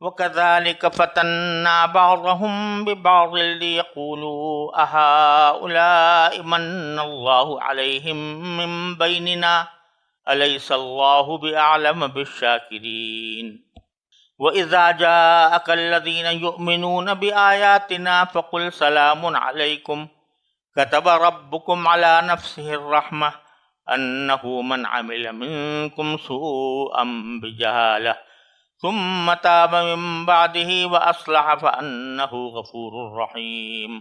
وَكَذَلِكَ فَتَنَّا بَعْضَهُم بِبَعْضٍ لِيَقُولُوا أَهَؤُلَاءِ مَنَّ اللَّهُ عَلَيْهِم مِّن بَيْنِنَا أَلَيْسَ اللَّهُ بِأَعْلَمَ بِالشَّاكِرِينَ وَإِذَا جَاءَكَ الَّذِينَ يُؤْمِنُونَ بِآيَاتِنَا فَقُلْ سَلَامٌ عَلَيْكُمْ كَتَبَ رَبُّكُمْ عَلَى نَفْسِهِ الرَّحْمَةَ أَنَّهُ مَنْ عَمِلَ مِنكُمْ سُوءًا بِجَهَالَةٍ ثم تاب من بعده وأصلح فأنه غفور رحيم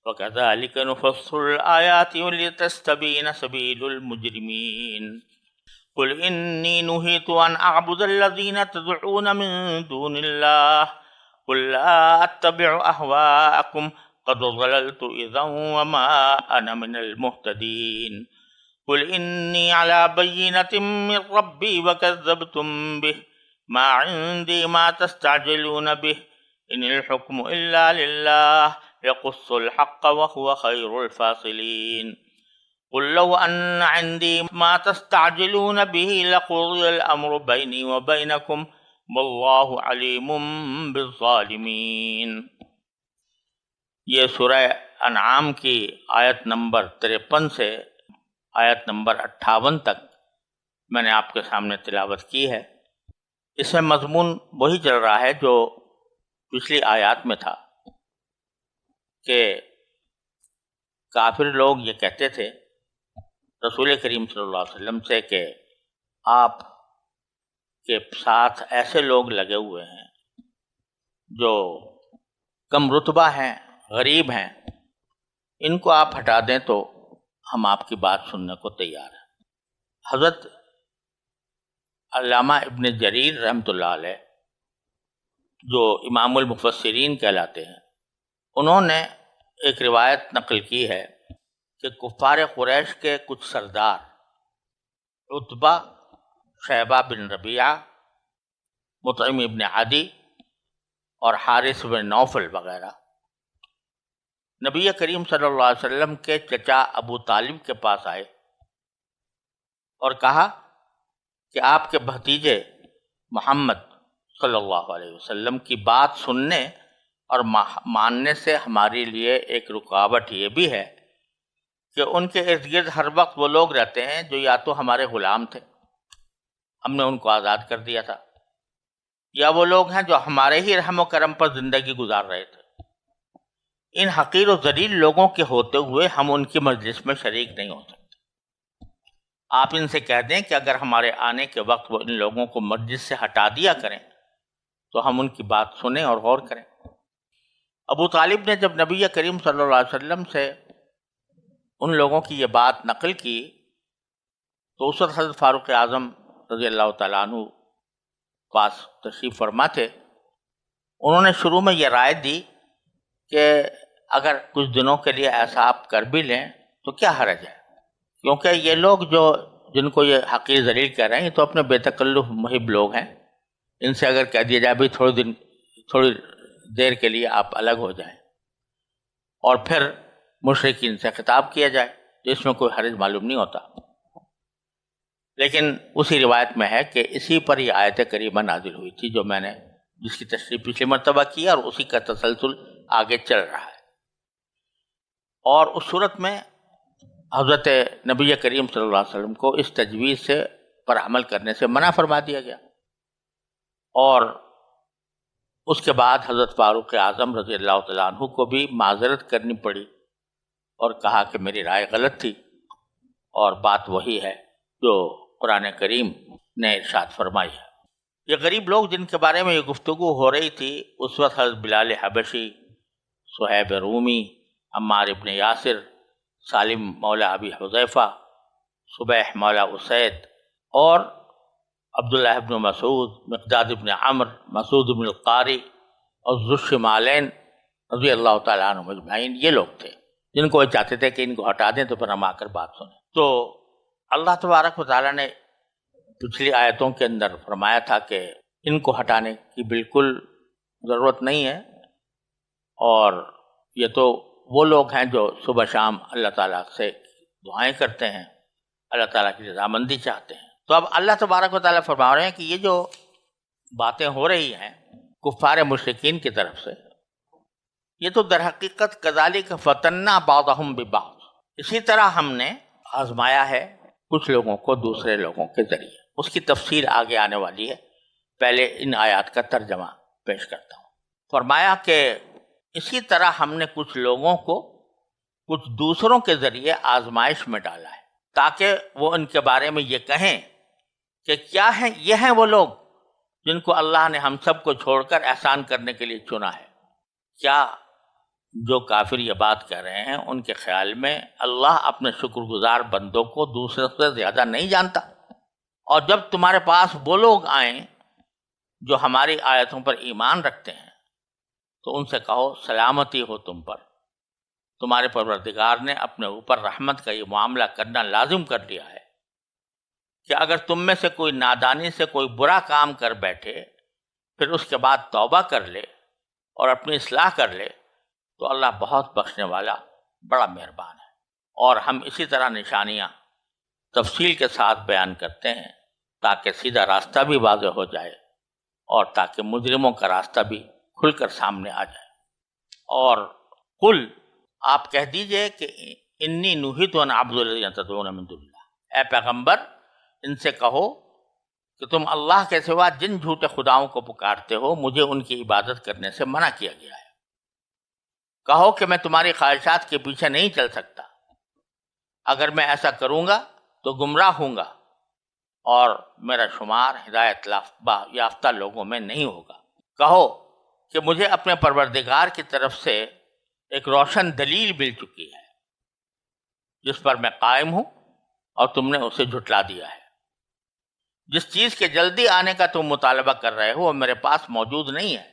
وكذلك نفصل الآيات ولتستبين سبيل المجرمين قل إني نهيت أن أعبد الذين تدعون من دون الله قل لا أتبع أهواءكم قد ضللت إذا وما أنا من المهتدين قل إني على بينة من ربي وكذبتم به ما عندي ما تستعجلون به إن الحكم إلا لله يقص الحق وهو خير الفاصلين قل لو أن عندي ما تستعجلون به لقضي الأمر بيني وبينكم والله عليم بالظالمين۔ یہ سورہ انعام کی آیت نمبر 53 سے آیت نمبر 58 تک میں نے آپ کے سامنے تلاوت کی ہے۔ اس میں مضمون وہی چل رہا ہے جو پچھلی آیات میں تھا کہ کافر لوگ یہ کہتے تھے رسول کریم صلی اللہ علیہ وسلم سے کہ آپ کے ساتھ ایسے لوگ لگے ہوئے ہیں جو کم رتبہ ہیں، غریب ہیں، ان کو آپ ہٹا دیں تو ہم آپ کی بات سننے کو تیار ہیں۔ حضرت علامہ ابن جریر رحمۃ اللہ علیہ جو امام المفسرین کہلاتے ہیں، انہوں نے ایک روایت نقل کی ہے کہ کفار قریش کے کچھ سردار عتبہ، شیبہ بن ربیعہ، مطعم ابن عدی اور حارث بن نوفل وغیرہ نبی کریم صلی اللہ علیہ وسلم کے چچا ابو طالب کے پاس آئے اور کہا کہ آپ کے بھتیجے محمد صلی اللہ علیہ وسلم کی بات سننے اور ماننے سے ہمارے لیے ایک رکاوٹ یہ بھی ہے کہ ان کے ارد گرد ہر وقت وہ لوگ رہتے ہیں جو یا تو ہمارے غلام تھے، ہم نے ان کو آزاد کر دیا تھا، یا وہ لوگ ہیں جو ہمارے ہی رحم و کرم پر زندگی گزار رہے تھے۔ ان حقیر و ذلیل لوگوں کے ہوتے ہوئے ہم ان کی مجلس میں شریک نہیں ہو سکتے۔ آپ ان سے کہہ دیں کہ اگر ہمارے آنے کے وقت وہ ان لوگوں کو مجلس سے ہٹا دیا کریں تو ہم ان کی بات سنیں اور غور کریں۔ ابو طالب نے جب نبی کریم صلی اللہ علیہ وسلم سے ان لوگوں کی یہ بات نقل کی تو اس وقت حضرت فاروق اعظم رضی اللہ تعالیٰ عنہ پاس تشریف فرما تھے۔ انہوں نے شروع میں یہ رائے دی کہ اگر کچھ دنوں کے لیے ایسا آپ کر بھی لیں تو کیا حرج ہے، کیونکہ یہ لوگ جن کو یہ حقیر ذلیل کہہ رہے ہیں یہ تو اپنے بے تکلف محب لوگ ہیں، ان سے اگر کہہ دیا جائے بھی تھوڑی دیر کے لیے آپ الگ ہو جائیں اور پھر مشرکین سے خطاب کیا جائے تو اس میں کوئی حرج معلوم نہیں ہوتا۔ لیکن اسی روایت میں ہے کہ اسی پر یہ آیت کریمہ نازل ہوئی تھی جو میں نے جس کی تشریح پچھلی مرتبہ کی اور اسی کا تسلسل آگے چل رہا ہے۔ اور اس صورت میں حضرت نبی کریم صلی اللہ علیہ وسلم کو اس تجویز سے پر عمل کرنے سے منع فرما دیا گیا، اور اس کے بعد حضرت فاروق اعظم رضی اللہ تعالیٰ عنہ کو بھی معذرت کرنی پڑی اور کہا کہ میری رائے غلط تھی، اور بات وہی ہے جو قرآن کریم نے ارشاد فرمائی ہے۔ یہ غریب لوگ جن کے بارے میں یہ گفتگو ہو رہی تھی اس وقت حضرت بلال حبشی، صہیب رومی، عمار ابن یاسر، سالم مولا ابی حذیفہ، صبیح مولا اسید اور عبداللہ ابن مسعود، مقداد ابن عمر، مسعود ابن القاری اور ذو الشمالین رضی اللہ تعالیٰ عنہ مجمعین یہ لوگ تھے جن کو وہ چاہتے تھے کہ ان کو ہٹا دیں تو پھر ہم آ کر بات سنیں۔ تو اللہ تبارک و تعالیٰ نے پچھلی آیتوں کے اندر فرمایا تھا کہ ان کو ہٹانے کی بالکل ضرورت نہیں ہے، اور یہ تو وہ لوگ ہیں جو صبح شام اللہ تعالیٰ سے دعائیں کرتے ہیں، اللہ تعالیٰ کی رضامندی چاہتے ہیں۔ تو اب اللہ تبارک و تعالیٰ فرما رہے ہیں کہ یہ جو باتیں ہو رہی ہیں کفار مشرکین کی طرف سے، یہ تو در حقیقت کذالک فتننا بعضهم ببعض، اسی طرح ہم نے آزمایا ہے کچھ لوگوں کو دوسرے لوگوں کے ذریعے۔ اس کی تفسیر آگے آنے والی ہے، پہلے ان آیات کا ترجمہ پیش کرتا ہوں۔ فرمایا کہ اسی طرح ہم نے کچھ لوگوں کو کچھ دوسروں کے ذریعے آزمائش میں ڈالا ہے، تاکہ وہ ان کے بارے میں یہ کہیں کہ کیا ہیں یہ ہیں وہ لوگ جن کو اللہ نے ہم سب کو چھوڑ کر احسان کرنے کے لیے چنا ہے۔ کیا جو کافر یہ بات کہہ رہے ہیں ان کے خیال میں اللہ اپنے شکر گزار بندوں کو دوسرے سے زیادہ نہیں جانتا؟ اور جب تمہارے پاس وہ لوگ آئیں جو ہماری آیتوں پر ایمان رکھتے ہیں تو ان سے کہو سلامتی ہو تم پر، تمہارے پروردگار نے اپنے اوپر رحمت کا یہ معاملہ کرنا لازم کر لیا ہے کہ اگر تم میں سے کوئی نادانی سے کوئی برا کام کر بیٹھے پھر اس کے بعد توبہ کر لے اور اپنی اصلاح کر لے تو اللہ بہت بخشنے والا بڑا مہربان ہے۔ اور ہم اسی طرح نشانیاں تفصیل کے ساتھ بیان کرتے ہیں تاکہ سیدھا راستہ بھی واضح ہو جائے اور تاکہ مجرموں کا راستہ بھی کھل کر سامنے آ جائے۔ اور قل، آپ کہہ دیجئے کہ انی نہیت ان اعبد الذین تدعون من دون اللہ، اے پیغمبر ان سے کہو کہ تم اللہ کے سوا جن جھوٹے خداؤں کو پکارتے ہو مجھے ان کی عبادت کرنے سے منع کیا گیا ہے۔ کہو کہ میں تمہاری خواہشات کے پیچھے نہیں چل سکتا، اگر میں ایسا کروں گا تو گمراہ ہوں گا اور میرا شمار ہدایت یافتہ لوگوں میں نہیں ہوگا۔ کہو کہ مجھے اپنے پروردگار کی طرف سے ایک روشن دلیل مل چکی ہے جس پر میں قائم ہوں اور تم نے اسے جھٹلا دیا ہے۔ جس چیز کے جلدی آنے کا تم مطالبہ کر رہے ہو وہ میرے پاس موجود نہیں ہے۔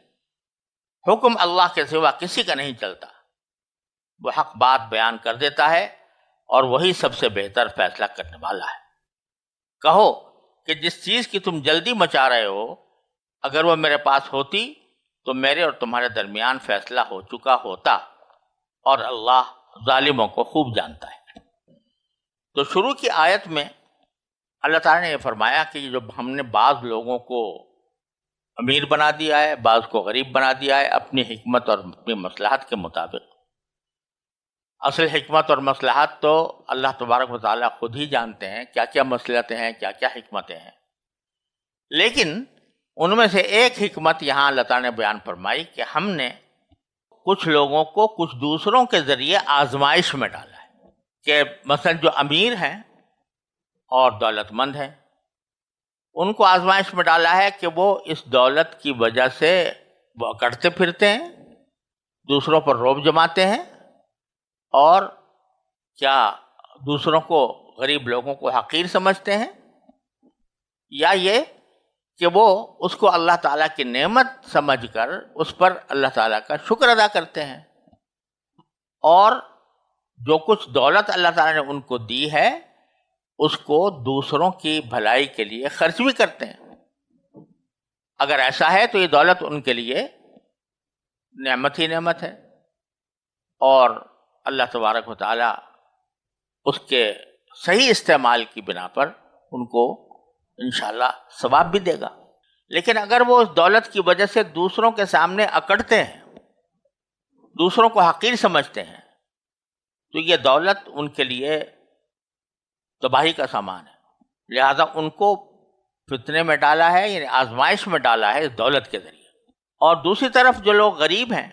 حکم اللہ کے سوا کسی کا نہیں چلتا، وہ حق بات بیان کر دیتا ہے اور وہی سب سے بہتر فیصلہ کرنے والا ہے۔ کہو کہ جس چیز کی تم جلدی مچا رہے ہو اگر وہ میرے پاس ہوتی تو میرے اور تمہارے درمیان فیصلہ ہو چکا ہوتا، اور اللہ ظالموں کو خوب جانتا ہے۔ تو شروع کی آیت میں اللہ تعالیٰ نے یہ فرمایا کہ جو ہم نے بعض لوگوں کو امیر بنا دیا ہے، بعض کو غریب بنا دیا ہے اپنی حکمت اور اپنی مصلحت کے مطابق۔ اصل حکمت اور مصلحت تو اللہ تبارک و تعالیٰ خود ہی جانتے ہیں کیا کیا مصلحتیں ہیں، کیا کیا حکمتیں ہیں، لیکن ان میں سے ایک حکمت یہاں اللہ تعالیٰ نے بیان فرمائی کہ ہم نے کچھ لوگوں کو کچھ دوسروں کے ذریعے آزمائش میں ڈالا ہے، کہ مثلا جو امیر ہیں اور دولت مند ہیں ان کو آزمائش میں ڈالا ہے کہ وہ اس دولت کی وجہ سے وہ اکڑتے پھرتے ہیں، دوسروں پر رعب جماتے ہیں، اور کیا دوسروں کو غریب لوگوں کو حقیر سمجھتے ہیں، یا یہ کہ وہ اس کو اللہ تعالیٰ کی نعمت سمجھ کر اس پر اللہ تعالیٰ کا شکر ادا کرتے ہیں، اور جو کچھ دولت اللہ تعالیٰ نے ان کو دی ہے اس کو دوسروں کی بھلائی کے لیے خرچ بھی کرتے ہیں۔ اگر ایسا ہے تو یہ دولت ان کے لیے نعمت ہی نعمت ہے، اور اللہ تبارک و تعالیٰ اس کے صحیح استعمال کی بنا پر ان کو انشاءاللہ ثواب بھی دے گا۔ لیکن اگر وہ اس دولت کی وجہ سے دوسروں کے سامنے اکڑتے ہیں، دوسروں کو حقیر سمجھتے ہیں، تو یہ دولت ان کے لیے تباہی کا سامان ہے، لہذا ان کو فتنے میں ڈالا ہے، یعنی آزمائش میں ڈالا ہے اس دولت کے ذریعے۔ اور دوسری طرف جو لوگ غریب ہیں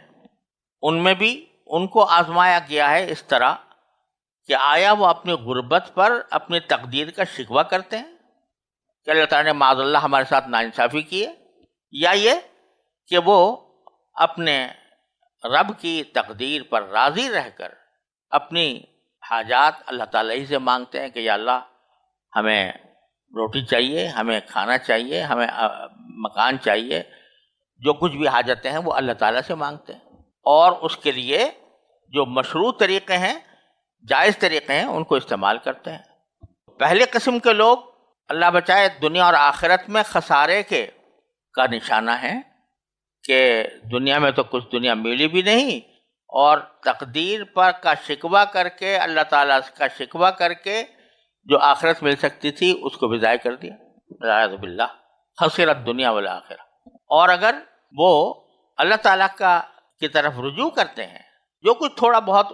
ان میں بھی ان کو آزمایا گیا ہے اس طرح کہ آیا وہ اپنی غربت پر اپنی تقدیر کا شکوہ کرتے ہیں کہ اللہ تعالیٰ نے معاذ اللہ ہمارے ساتھ ناانصافی کی ہے، یا یہ کہ وہ اپنے رب کی تقدیر پر راضی رہ کر اپنی حاجات اللہ تعالیٰ ہی سے مانگتے ہیں کہ یا اللہ ہمیں روٹی چاہیے، ہمیں کھانا چاہیے، ہمیں مکان چاہیے، جو کچھ بھی حاجتیں ہیں وہ اللہ تعالیٰ سے مانگتے ہیں، اور اس کے لیے جو مشروع طریقے ہیں، جائز طریقے ہیں، ان کو استعمال کرتے ہیں۔ پہلے قسم کے لوگ اللہ بچائے دنیا اور آخرت میں خسارے کا نشانہ ہے کہ دنیا میں تو کچھ دنیا ملی بھی نہیں، اور تقدیر پر کا شکوہ کر کے اللہ تعالیٰ کا شکوہ کر کے جو آخرت مل سکتی تھی اس کو بھی ضائع کر دیا، اعوذ باللہ، خسرت دنیا والآخرہ۔ اور اگر وہ اللہ تعالیٰ کی طرف رجوع کرتے ہیں، جو کچھ تھوڑا بہت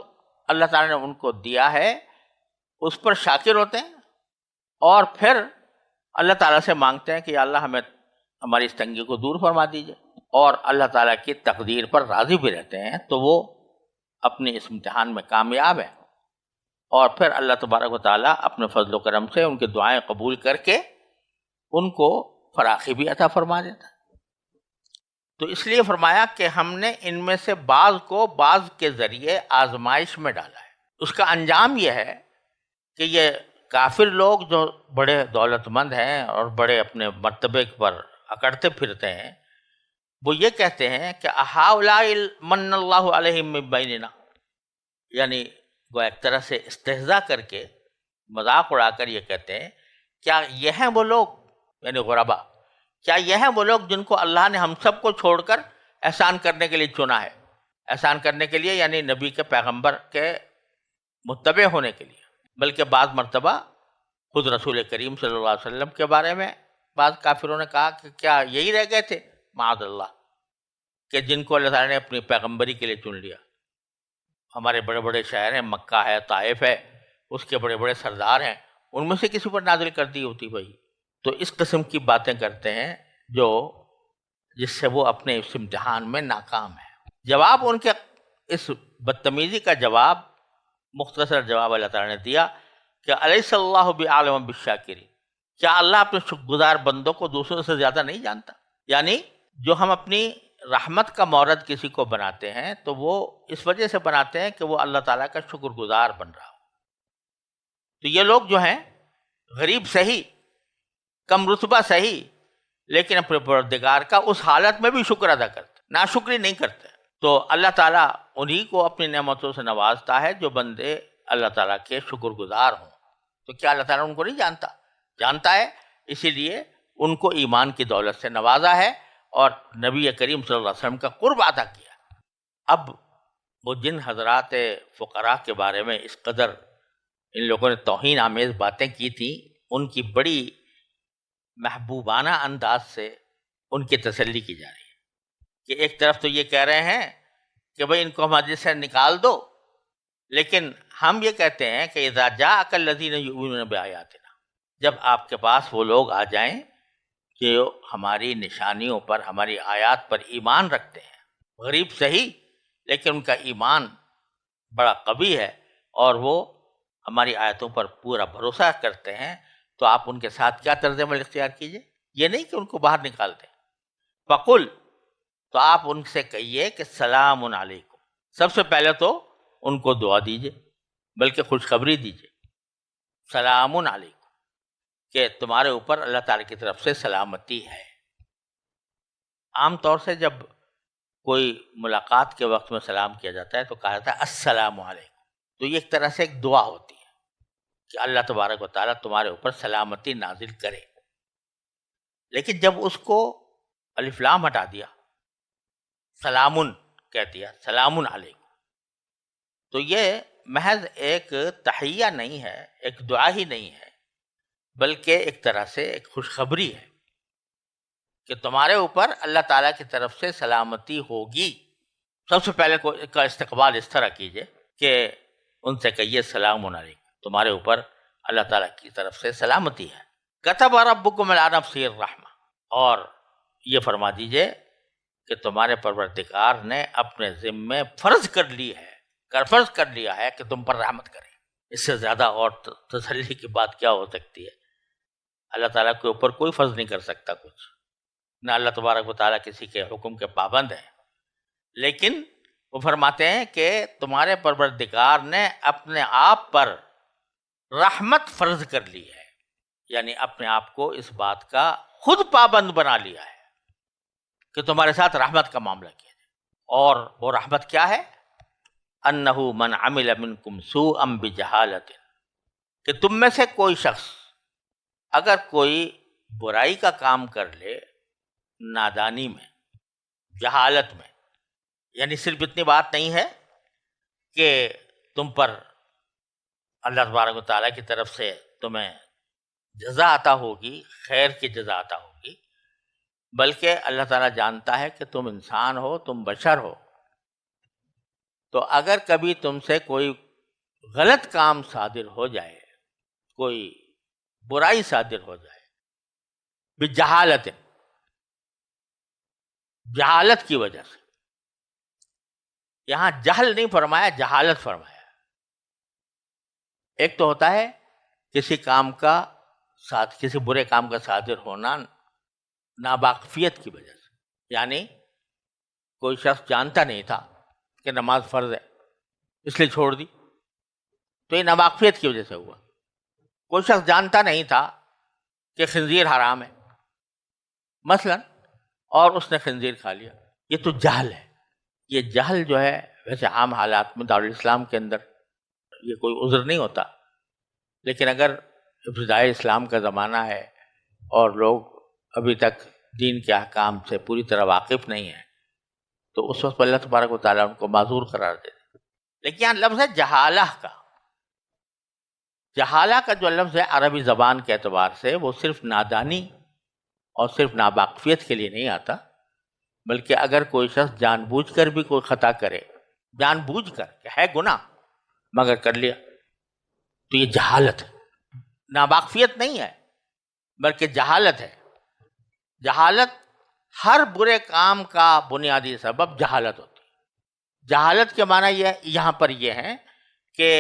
اللہ تعالیٰ نے ان کو دیا ہے اس پر شاکر ہوتے ہیں، اور پھر اللہ تعالیٰ سے مانگتے ہیں کہ یا اللہ ہمیں ہماری اس تنگی کو دور فرما دیجیے، اور اللہ تعالیٰ کی تقدیر پر راضی بھی رہتے ہیں، تو وہ اپنے اس امتحان میں کامیاب ہیں، اور پھر اللہ تبارک و تعالیٰ اپنے فضل و کرم سے ان کی دعائیں قبول کر کے ان کو فراخی بھی عطا فرما دیتا ہے۔ تو اس لیے فرمایا کہ ہم نے ان میں سے بعض کو بعض کے ذریعے آزمائش میں ڈالا ہے۔ اس کا انجام یہ ہے کہ یہ کافر لوگ جو بڑے دولت مند ہیں اور بڑے اپنے مرتبے پر اکڑتے پھرتے ہیں، وہ یہ کہتے ہیں کہ اہؤلاء من اللہ علیہم من بیننا، یعنی وہ ایک طرح سے استہزاء کر کے مذاق اڑا کر یہ کہتے ہیں کیا یہ ہیں وہ لوگ، یعنی غربا، کیا یہ ہیں وہ لوگ جن کو اللہ نے ہم سب کو چھوڑ کر احسان کرنے کے لیے چنا ہے؟ احسان کرنے کے لیے یعنی نبی کے پیغمبر کے متبع ہونے کے لیے، بلکہ بعض مرتبہ خود رسول کریم صلی اللہ علیہ وسلم کے بارے میں بعض کافروں نے کہا کہ کیا یہی رہ گئے تھے معاذ اللہ کہ جن کو اللہ تعالیٰ نے اپنی پیغمبری کے لیے چن لیا؟ ہمارے بڑے بڑے شہر ہیں، مکہ ہے، طائف ہے، اس کے بڑے بڑے سردار ہیں، ان میں سے کسی پر نازل کر دی ہوتی بھائی۔ تو اس قسم کی باتیں کرتے ہیں جس سے وہ اپنے اس امتحان میں ناکام ہے۔ جواب ان کے اس بدتمیزی کا جواب، مختصر جواب اللہ تعالیٰ نے دیا کہ الیس اللہ بعالم بالشاکرین، کیا اللہ اپنے شکر گزار بندوں کو دوسروں سے زیادہ نہیں جانتا؟ یعنی جو ہم اپنی رحمت کا مورد کسی کو بناتے ہیں تو وہ اس وجہ سے بناتے ہیں کہ وہ اللہ تعالیٰ کا شکر گزار بن رہا ہو۔ تو یہ لوگ جو ہیں غریب صحیح، کم رتبہ صحیح، لیکن اپنے پروردگار کا اس حالت میں بھی شکر ادا کرتے، ناشکری نہیں کرتے۔ تو اللہ تعالیٰ انہی کو اپنی نعمتوں سے نوازتا ہے جو بندے اللہ تعالیٰ کے شکر گزار ہوں۔ تو کیا اللہ تعالیٰ ان کو نہیں جانتا؟ جانتا ہے، اسی لیے ان کو ایمان کی دولت سے نوازا ہے اور نبی کریم صلی اللہ علیہ وسلم کا قرب عطا کیا۔ اب وہ جن حضرات فقراء کے بارے میں اس قدر ان لوگوں نے توہین آمیز باتیں کی تھیں، ان کی بڑی محبوبانہ انداز سے ان کی تسلی کی جا رہی ہے کہ ایک طرف تو یہ کہہ رہے ہیں کہ بھئی ان کو مسجد سے نکال دو، لیکن ہم یہ کہتے ہیں کہ اذا جاءک الذین یؤمنون بآیاتنا، جب آپ کے پاس وہ لوگ آ جائیں جو ہماری نشانیوں پر، ہماری آیات پر ایمان رکھتے ہیں، غریب صحیح لیکن ان کا ایمان بڑا قوی ہے اور وہ ہماری آیتوں پر پورا بھروسہ کرتے ہیں، تو آپ ان کے ساتھ کیا طرز عمل اختیار کیجئے، یہ نہیں کہ ان کو باہر نکال دیں۔ فقل، تو آپ ان سے کہیے کہ سلام علیکم، سب سے پہلے تو ان کو دعا دیجئے، بلکہ خوشخبری دیجئے، سلام علیکم، کہ تمہارے اوپر اللہ تعالیٰ کی طرف سے سلامتی ہے۔ عام طور سے جب کوئی ملاقات کے وقت میں سلام کیا جاتا ہے تو کہا جاتا ہے السلام علیکم، تو یہ ایک طرح سے ایک دعا ہوتی ہے کہ اللہ تبارک و تعالیٰ تمہارے اوپر سلامتی نازل کرے۔ لیکن جب اس کو الف لام ہٹا دیا، سلامن کہہ دیا، سلام علیکم، تو یہ محض ایک تحیہ نہیں ہے، ایک دعا ہی نہیں ہے، بلکہ ایک طرح سے ایک خوشخبری ہے کہ تمہارے اوپر اللہ تعالیٰ کی طرف سے سلامتی ہوگی۔ سب سے پہلے کا استقبال اس طرح کیجئے کہ ان سے کہیے سلام علیکم، تمہارے اوپر اللہ تعالیٰ کی طرف سے سلامتی ہے۔ کتب ربکم علی نفسہ الرحمہ، اور یہ فرما دیجئے کہ تمہارے پروردگار نے اپنے ذمے فرض کر لیا ہے کہ تم پر رحمت کرے۔ اس سے زیادہ اور تسلی کی بات کیا ہو سکتی ہے؟ اللہ تعالیٰ کے اوپر کوئی فرض نہیں کر سکتا کچھ، نہ اللہ تبارک و تعالیٰ کسی کے حکم کے پابند ہیں، لیکن وہ فرماتے ہیں کہ تمہارے پروردگار نے اپنے آپ پر رحمت فرض کر لی ہے، یعنی اپنے آپ کو اس بات کا خود پابند بنا لیا ہے کہ تمہارے ساتھ رحمت کا معاملہ کیا جائے۔ اور وہ رحمت کیا ہے؟ انہ من عمل منکم سوءا بجہالۃ، کہ تم میں سے کوئی شخص اگر کوئی برائی کا کام کر لے نادانی میں، جہالت میں، یعنی صرف اتنی بات نہیں ہے کہ تم پر اللہ تبارک و تعالیٰ کی طرف سے تمہیں جزا عطا ہوگی، خیر کی جزا عطا ہوگی، بلکہ اللہ تعالیٰ جانتا ہے کہ تم انسان ہو، تم بشر ہو، تو اگر کبھی تم سے کوئی غلط کام صادر ہو جائے، کوئی برائی صادر ہو جائے بجہالت، جہالت کی وجہ سے، یہاں جہل نہیں فرمایا، جہالت فرمایا۔ ایک تو ہوتا ہے کسی کام کا کسی برے کام کا صادر ہونا ناواقفیت کی وجہ سے، یعنی کوئی شخص جانتا نہیں تھا کہ نماز فرض ہے، اس لیے چھوڑ دی، تو یہ ناواقفیت کی وجہ سے ہوا۔ کوئی شخص جانتا نہیں تھا کہ خنزیر حرام ہے مثلا، اور اس نے خنزیر کھا لیا، یہ تو جہل ہے۔ یہ جہل جو ہے ویسے عام حالات میں دارالاسلام کے اندر یہ کوئی عذر نہیں ہوتا، لیکن اگر ابتدائی اسلام کا زمانہ ہے اور لوگ ابھی تک دین کے احکام سے پوری طرح واقف نہیں ہیں، تو اس وقت اللہ تبارک و تعالیٰ ان کو معذور قرار دیتے۔ لیکن یہاں لفظ ہے جہالہ کا۔ جہالہ کا جو لفظ ہے عربی زبان کے اعتبار سے وہ صرف نادانی اور صرف ناواقفیت کے لیے نہیں آتا، بلکہ اگر کوئی شخص جان بوجھ کر بھی کوئی خطا کرے، جان بوجھ کر کہ ہے گناہ مگر کر لیا، تو یہ جہالت ہے، ناواقفیت نہیں ہے بلکہ جہالت ہے۔ جہالت، ہر برے کام کا بنیادی سبب جہالت ہوتی ہے۔ جہالت کے معنی یہاں پر یہ ہے کہ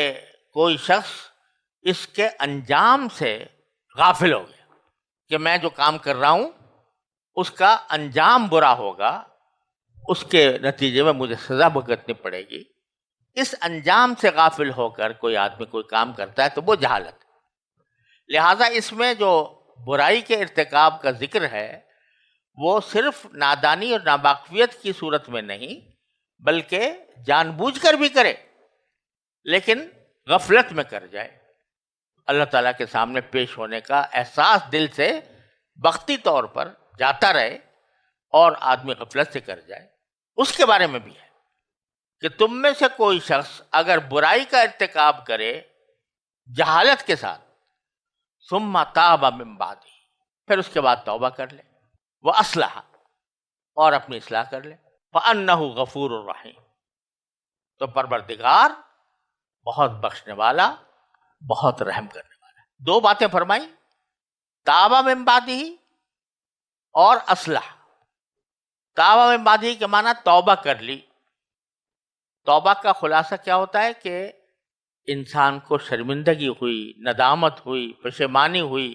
کوئی شخص اس کے انجام سے غافل ہو گیا کہ میں جو کام کر رہا ہوں اس کا انجام برا ہوگا، اس کے نتیجے میں مجھے سزا بھگتنی پڑے گی۔ اس انجام سے غافل ہو کر کوئی آدمی کوئی کام کرتا ہے تو وہ جہالت ہے۔ لہٰذا اس میں جو برائی کے ارتکاب کا ذکر ہے وہ صرف نادانی اور ناواقفیت کی صورت میں نہیں، بلکہ جان بوجھ کر بھی کرے لیکن غفلت میں کر جائے، اللہ تعالیٰ کے سامنے پیش ہونے کا احساس دل سے وقتی طور پر جاتا رہے اور آدمی غفلت سے کر جائے۔ اس کے بارے میں بھی ہے کہ تم میں سے کوئی شخص اگر برائی کا ارتکاب کرے جہالت کے ساتھ، ثم تاب من بعد، پھر اس کے بعد توبہ کر لے، وَأَصْلَحَ، اور اپنی اصلاح کر لے، فَأَنَّهُ غَفُورٌ رَحِيمٌ، تو پروردگار بہت بخشنے والا، بہت رحم کرنے والا ہے۔ دو باتیں فرمائی، تاب من بعدہ اور اصلح۔ تاب من بعدہ کے معنی توبہ کر لی۔ توبہ کا خلاصہ کیا ہوتا ہے کہ انسان کو شرمندگی ہوئی، ندامت ہوئی، پشیمانی ہوئی،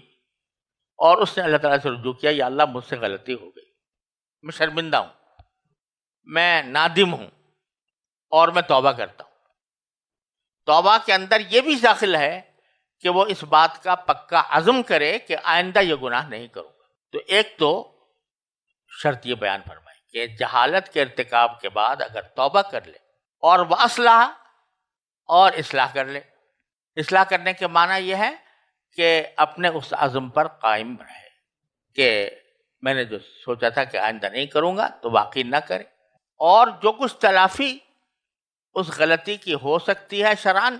اور اس نے اللہ تعالیٰ سے رجوع کیا، یا اللہ مجھ سے غلطی ہو گئی، میں شرمندہ ہوں، میں نادم ہوں، اور میں توبہ کرتا ہوں۔ توبہ کے اندر یہ بھی داخل ہے کہ وہ اس بات کا پکا عزم کرے کہ آئندہ یہ گناہ نہیں کروں گا۔ تو ایک تو شرط یہ بیان فرمائی کہ جہالت کے ارتکاب کے بعد اگر توبہ کر لے، اور وہ اصلاح، اور اصلاح کر لے۔ اصلاح کرنے کے معنی یہ ہے کہ اپنے اس عزم پر قائم رہے کہ میں نے جو سوچا تھا کہ آئندہ نہیں کروں گا تو واقعی نہ کرے، اور جو کچھ تلافی اس غلطی کی ہو سکتی ہے شرعاً،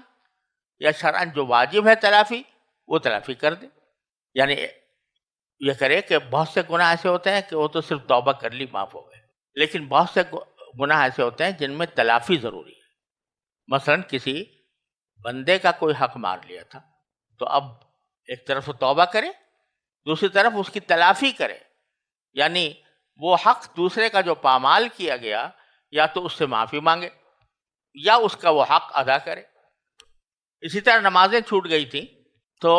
یا شرعاً جو واجب ہے تلافی، وہ تلافی کر دے۔ یعنی یہ کرے کہ بہت سے گناہ ایسے ہوتے ہیں کہ وہ تو صرف توبہ کر لی معاف ہو گئے، لیکن بہت سے گناہ ایسے ہوتے ہیں جن میں تلافی ضروری ہے۔ مثلا کسی بندے کا کوئی حق مار لیا تھا، تو اب ایک طرف وہ توبہ کرے، دوسری طرف اس کی تلافی کرے، یعنی وہ حق دوسرے کا جو پامال کیا گیا یا تو اس سے معافی مانگے یا اس کا وہ حق ادا کرے۔ اسی طرح نمازیں چھوٹ گئی تھیں تو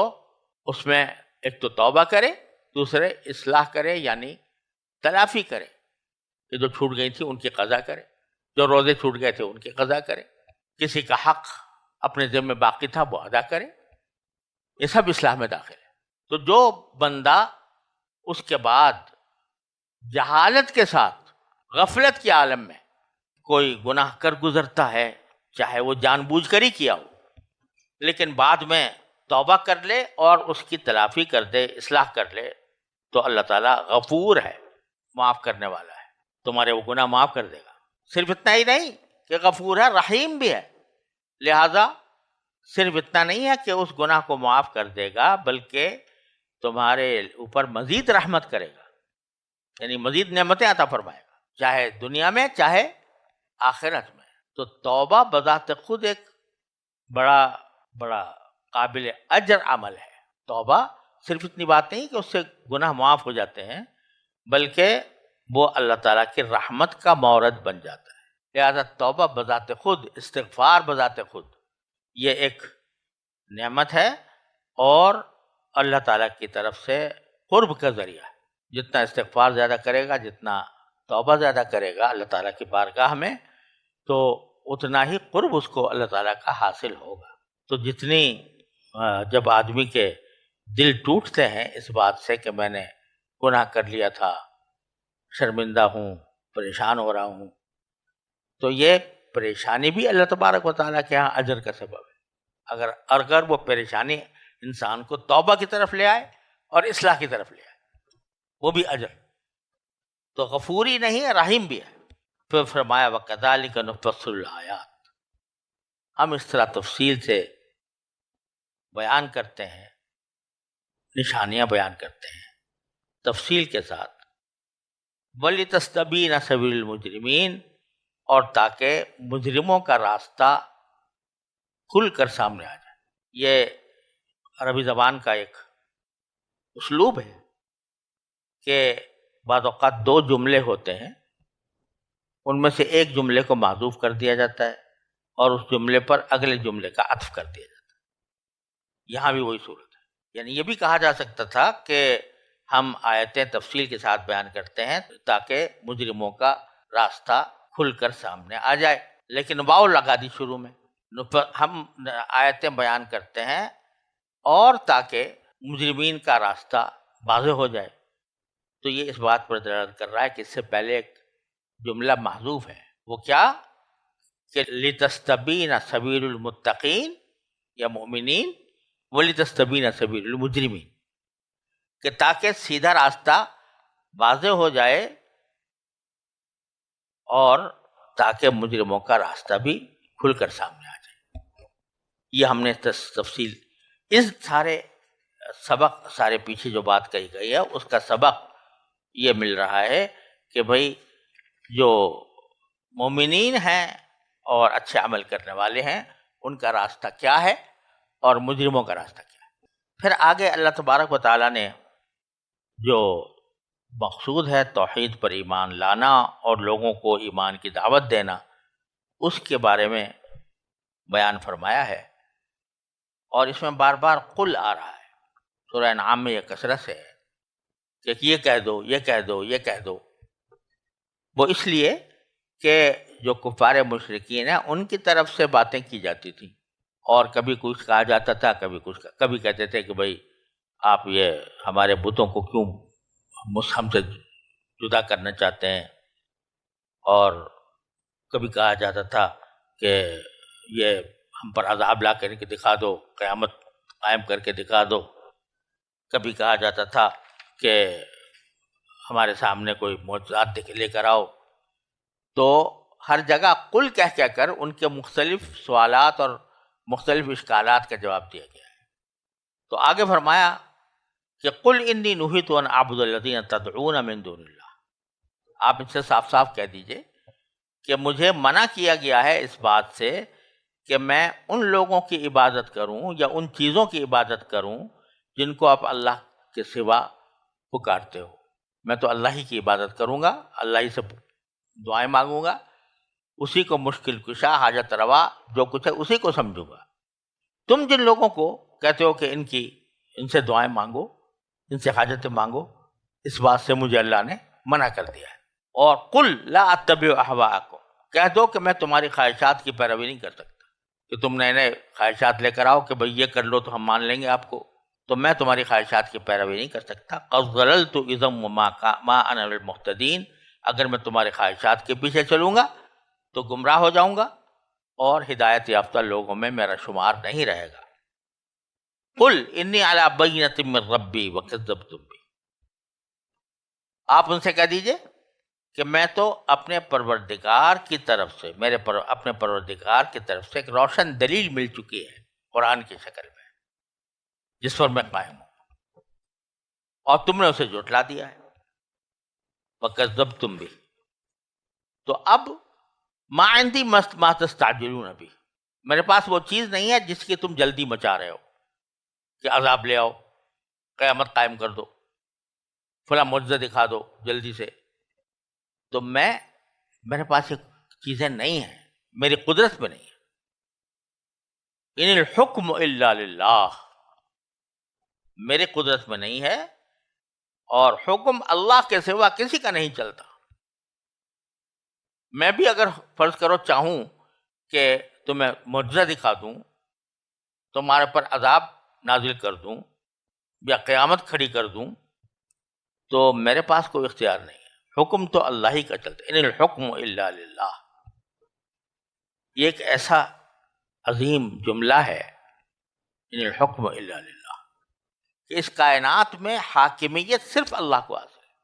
اس میں ایک تو توبہ کرے، دوسرے اصلاح کرے یعنی تلافی کرے، کہ جو چھوٹ گئی تھیں ان کی قضا کرے، جو روزے چھوٹ گئے تھے ان کی قضا کرے، کسی کا حق اپنے ذمہ باقی تھا وہ ادا کرے، یہ سب اصلاح میں داخل ہے۔ تو جو بندہ اس کے بعد جہالت کے ساتھ غفلت کے عالم میں کوئی گناہ کر گزرتا ہے، چاہے وہ جان بوجھ کر ہی کیا ہو، لیکن بعد میں توبہ کر لے اور اس کی تلافی کر دے، اصلاح کر لے، تو اللہ تعالیٰ غفور ہے، معاف کرنے والا ہے، تمہارے وہ گناہ معاف کر دے گا۔ صرف اتنا ہی نہیں کہ غفور ہے، رحیم بھی ہے، لہذا صرف اتنا نہیں ہے کہ اس گناہ کو معاف کر دے گا، بلکہ تمہارے اوپر مزید رحمت کرے گا، یعنی مزید نعمتیں عطا فرمائے گا، چاہے دنیا میں چاہے آخرت میں۔ تو توبہ بذات خود ایک بڑا بڑا قابل اجر عمل ہے۔ توبہ صرف اتنی بات نہیں کہ اس سے گناہ معاف ہو جاتے ہیں، بلکہ وہ اللہ تعالیٰ کی رحمت کا مورد بن جاتا ہے۔ لہذا توبہ بذات خود، استغفار بذات خود، یہ ایک نعمت ہے اور اللہ تعالیٰ کی طرف سے قرب کا ذریعہ ہے۔ جتنا استغفار زیادہ کرے گا، جتنا توبہ زیادہ کرے گا اللہ تعالیٰ کی بارگاہ میں، تو اتنا ہی قرب اس کو اللہ تعالیٰ کا حاصل ہوگا۔ تو جتنی جب آدمی کے دل ٹوٹتے ہیں اس بات سے کہ میں نے گناہ کر لیا تھا، شرمندہ ہوں، پریشان ہو رہا ہوں، تو یہ پریشانی بھی اللہ تبارک و تعالیٰ کے ہاں اجر کا سبب ہے۔ اگر وہ پریشانی انسان کو توبہ کی طرف لے آئے اور اصلاح کی طرف لے آئے، وہ بھی اجر۔ تو غفوری نہیں ہے، رحیم بھی ہے۔ پھر فرمایا وَكَذَلِكَ نُفَصِّلُ الْآيَاتِ، ہم اس طرح تفصیل سے بیان کرتے ہیں، نشانیاں بیان کرتے ہیں تفصیل کے ساتھ۔ وَلِتَسْتَبِينَ سَبِيلُ الْمُجْرِمِينَ، اور تاکہ مجرموں کا راستہ کھل کر سامنے آ جائے۔ یہ عربی زبان کا ایک اسلوب ہے کہ بعض اوقات دو جملے ہوتے ہیں، ان میں سے ایک جملے کو محذوف کر دیا جاتا ہے اور اس جملے پر اگلے جملے کا عطف کر دیا جاتا ہے۔ یہاں بھی وہی صورت ہے۔ یعنی یہ بھی کہا جا سکتا تھا کہ ہم آیتیں تفصیل کے ساتھ بیان کرتے ہیں تاکہ مجرموں کا راستہ کھل کر سامنے آ جائے، لیکن واو لگا دی شروع میں۔ ہم آیتیں بیان کرتے ہیں اور تاکہ مجرمین کا راستہ واضح ہو جائے، تو یہ اس بات پر دلالت کر رہا ہے کہ اس سے پہلے ایک جملہ محذوف ہے۔ وہ کیا؟ کہ لِتَسْتَبِينَ سَبِيلُ الْمُتَّقِينَ یا مؤمنین، وَلِتَسْتَبِينَ سَبِيلُ الْمُجْرِمِينَ، کہ تاکہ سیدھا راستہ واضح ہو جائے اور تاکہ مجرموں کا راستہ بھی کھل کر سامنے آ جائے۔ یہ ہم نے تفصیل، اس سارے پیچھے جو بات کہی گئی ہے اس کا سبق یہ مل رہا ہے کہ بھئی جو مومنین ہیں اور اچھے عمل کرنے والے ہیں ان کا راستہ کیا ہے اور مجرموں کا راستہ کیا ہے۔ پھر آگے اللہ تبارک و تعالیٰ نے جو مقصود ہے توحید پر ایمان لانا اور لوگوں کو ایمان کی دعوت دینا، اس کے بارے میں بیان فرمایا ہے، اور اس میں بار بار قل آ رہا ہے۔ سورہ انعام میں یہ کثرت سے ہے کہ یہ کہہ دو، یہ کہہ دو، یہ کہہ دو۔ وہ اس لیے کہ جو کفار مشرکین ہیں ان کی طرف سے باتیں کی جاتی تھیں، اور کبھی کچھ کہا جاتا تھا، کبھی کہتے تھے کہ بھئی آپ یہ ہمارے بتوں کو کیوں ہم سے جدا کرنا چاہتے ہیں، اور کبھی کہا جاتا تھا کہ یہ ہم پر عذاب لا کر کے دکھا دو، قیامت قائم کر کے دکھا دو۔ کبھی کہا جاتا تھا کہ ہمارے سامنے کوئی معجزات لے کر آؤ۔ تو ہر جگہ قل کہہ کر ان کے مختلف سوالات اور مختلف اشکالات کا جواب دیا گیا ہے۔ تو آگے فرمایا کہ قل انی نہیت ان اعبد الذین تدعون من دون اللہ، آپ ان سے صاف صاف کہہ دیجئے کہ مجھے منع کیا گیا ہے اس بات سے کہ میں ان لوگوں کی عبادت کروں یا ان چیزوں کی عبادت کروں جن کو آپ اللہ کے سوا پکارتے ہو۔ میں تو اللہ ہی کی عبادت کروں گا، اللہ ہی سے دعائیں مانگوں گا، اسی کو مشکل کشا، حاجت روا جو کچھ ہے اسی کو سمجھوں گا۔ تم جن لوگوں کو کہتے ہو کہ ان سے دعائیں مانگو، ان سے حاجتیں مانگو، اس بات سے مجھے اللہ نے منع کر دیا ہے۔ اور قل لا اتبع اہواءکم، کہہ دو کہ میں تمہاری خواہشات کی پیروی نہیں کر سکتا، کہ تم نئے نئے خواہشات لے کر آؤ کہ بھئی یہ کر لو تو ہم مان لیں گے آپ کو، تو میں تمہاری خواہشات کی پیروی نہیں کر سکتا۔ قد ضللت اذا وما انا المهتدین، اگر میں تمہاری خواہشات کے پیچھے چلوں گا تو گمراہ ہو جاؤں گا اور ہدایت یافتہ لوگوں میں میرا شمار نہیں رہے گا۔ قل انی علی بینۃ من ربی وکذبتم بی، آپ ان سے کہہ دیجئے کہ میں تو اپنے پروردگار کی طرف سے، اپنے پروردگار کی طرف سے ایک روشن دلیل مل چکی ہے قرآن کی شکل میں، جس پر میں قائم ہوں، اور تم نے اسے جھٹلا دیا ہے۔ وَكَذَّبْتُمْ بِهِ. تو اب ما عندي ما تستعجلون به، میرے پاس وہ چیز نہیں ہے جس کی تم جلدی مچا رہے ہو کہ عذاب لے آؤ، قیامت قائم کر دو، فلاں معجزہ دکھا دو جلدی سے. تو میرے پاس یہ چیزیں نہیں ہیں، میری قدرت میں نہیں ہے. ان الحکم الا للہ، میری قدرت میں نہیں ہے، اور حکم اللہ کے سوا کسی کا نہیں چلتا. میں بھی اگر فرض کرو چاہوں کہ تمہیں معجزہ دکھا دوں، تمہارے پر عذاب نازل کر دوں یا قیامت کھڑی کر دوں، تو میرے پاس کوئی اختیار نہیں ہے، حکم تو اللہ ہی کا چلتا ہے. ان الحکم الا للہ، یہ ایک ایسا عظیم جملہ ہے، ان الحکم الا للہ، کہ اس کائنات میں حاکمیت صرف اللہ کو حاصل ہے،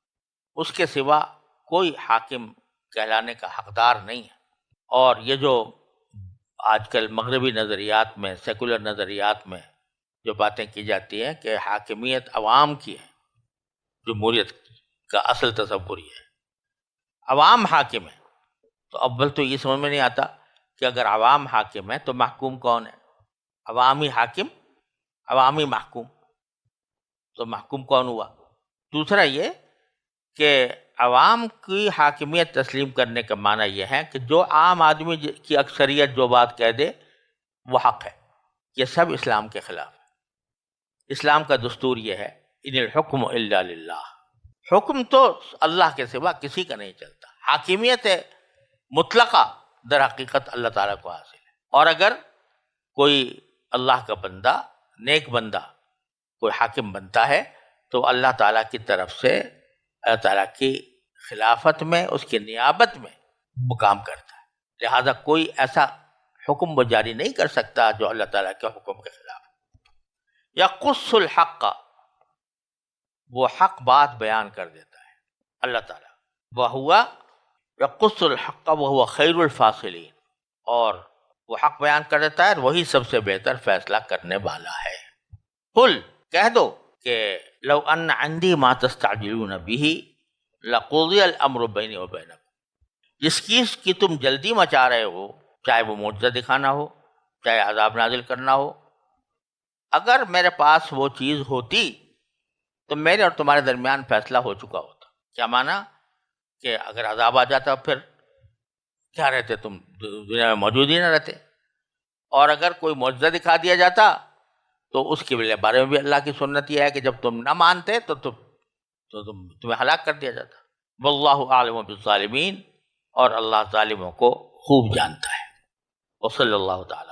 اس کے سوا کوئی حاکم کہلانے کا حقدار نہیں ہے. اور یہ جو آج کل مغربی نظریات میں، سیکولر نظریات میں جو باتیں کی جاتی ہیں کہ حاکمیت عوام کی ہے، جمہوریت کا اصل تصور یہ ہے عوام حاکم ہے. تو اول تو یہ سمجھ میں نہیں آتا کہ اگر عوام حاکم ہے تو محکوم کون ہے؟ عوامی حاکم، عوامی محکوم، تو محکوم کون ہوا؟ دوسرا یہ کہ عوام کی حاکمیت تسلیم کرنے کا معنی یہ ہے کہ جو عام آدمی کی اکثریت جو بات کہہ دے وہ حق ہے. یہ سب اسلام کے خلاف ہے. اسلام کا دستور یہ ہے ان الحکم الا للہ، حکم تو اللہ کے سوا کسی کا نہیں چلتا. حاکمیت مطلقہ در حقیقت اللہ تعالیٰ کو حاصل ہے. اور اگر کوئی اللہ کا بندہ، نیک بندہ کوئی حاکم بنتا ہے تو اللہ تعالیٰ کی طرف سے، اللہ تعالیٰ کی خلافت میں، اس کی نیابت میں مقام کرتا ہے. لہذا کوئی ایسا حکم وہ جاری نہیں کر سکتا جو اللہ تعالیٰ کے حکم کے خلاف ہے. یقص الحق، وہ حق بات بیان کر دیتا ہے اللہ تعالیٰ. وہوا یقص الحق وہو خیر الفاصلین، اور وہ حق بیان کر دیتا ہے، وہی سب سے بہتر فیصلہ کرنے والا ہے. قل، کہہ دو کہ لو ان عندی ما تستعجلون به لقضی الامر بینی و بینکم، جس چیز کی تم جلدی مچا رہے ہو، چاہے وہ معجزہ دکھانا ہو، چاہے عذاب نازل کرنا ہو، اگر میرے پاس وہ چیز ہوتی تو میرے اور تمہارے درمیان فیصلہ ہو چکا ہوتا. کیا معنی؟ کہ اگر عذاب آ جاتا پھر کیا رہتے تم؟ دنیا میں موجود ہی نہ رہتے. اور اگر کوئی معجزہ دکھا دیا جاتا تو اس کے بارے میں بھی اللہ کی سنت یہ ہے کہ جب تم نہ مانتے تو تمہیں ہلاک کر دیا جاتا. واللہ اعلم بالظالمین، اور اللہ ظالموں کو خوب جانتا ہے. وصلی اللہ تعالی